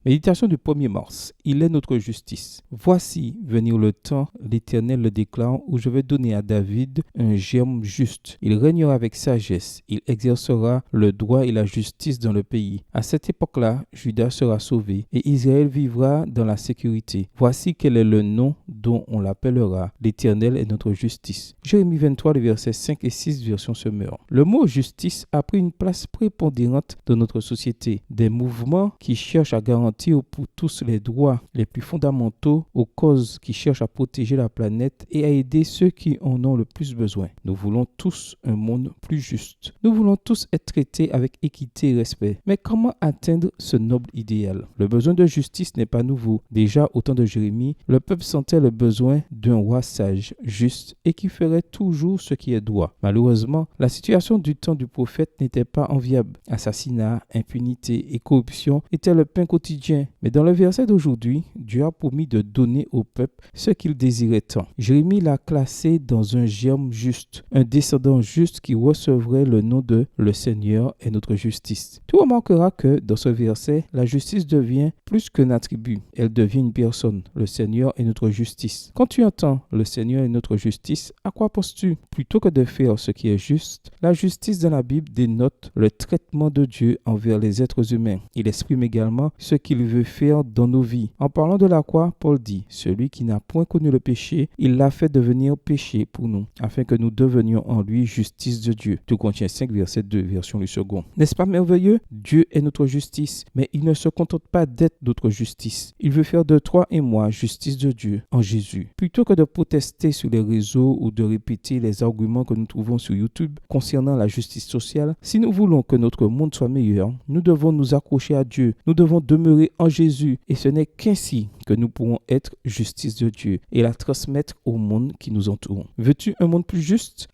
Méditation du 1er mars. Il est notre justice. Voici venir le temps, l'Éternel le déclare, où je vais donner à David un germe juste. Il régnera avec sagesse. Il exercera le droit et la justice dans le pays. À cette époque-là, Juda sera sauvé et Israël vivra dans la sécurité. Voici quel est le nom dont on l'appellera. L'Éternel est notre justice. Jérémie 23, les versets 5 et 6, version Semeur. Le mot justice a pris une place prépondérante dans notre société. Des mouvements qui cherchent à garantir pour tous les droits les plus fondamentaux aux causes qui cherchent à protéger la planète et à aider ceux qui en ont le plus besoin. Nous voulons tous un monde plus juste. Nous voulons tous être traités avec équité et respect. Mais comment atteindre ce noble idéal? Le besoin de justice n'est pas nouveau. Déjà, au temps de Jérémie, le peuple sentait le besoin d'un roi sage, juste et qui ferait toujours ce qui est droit. Malheureusement, la situation du temps du prophète n'était pas enviable. Assassinat, impunité et corruption étaient le pain quotidien. Mais dans le verset d'aujourd'hui, Dieu a promis de donner au peuple ce qu'il désirait tant. Jérémie l'a classé dans un germe juste, un descendant juste qui recevrait le nom de « Le Seigneur est notre justice ». Tu remarqueras que dans ce verset, la justice devient plus qu'un attribut, elle devient une personne. Le Seigneur est notre justice. Quand tu entends « Le Seigneur est notre justice », à quoi penses-tu? Plutôt que de faire ce qui est juste, la justice dans la Bible dénote le traitement de Dieu envers les êtres humains. Il exprime également ce qu'il veut faire dans nos vies. En parlant de la croix, Paul dit, celui qui n'a point connu le péché, il l'a fait devenir péché pour nous, afin que nous devenions en lui justice de Dieu. 2 Corinthiens 5, verset 2, version du second. N'est-ce pas merveilleux? Dieu est notre justice, mais il ne se contente pas d'être notre justice. Il veut faire de toi et moi justice de Dieu en Jésus. Plutôt que de protester sur les réseaux ou de répéter les arguments que nous trouvons sur YouTube concernant la justice sociale, si nous voulons que notre monde soit meilleur, nous devons nous accrocher à Dieu. Nous devons demeurer en Jésus et ce n'est qu'ainsi que nous pourrons être justice de Dieu et la transmettre au monde qui nous entoure. Veux-tu un monde plus juste?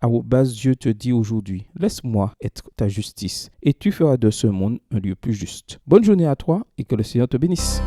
Dieu te dit aujourd'hui, laisse-moi être ta justice et tu feras de ce monde un lieu plus juste. Bonne journée à toi et que le Seigneur te bénisse.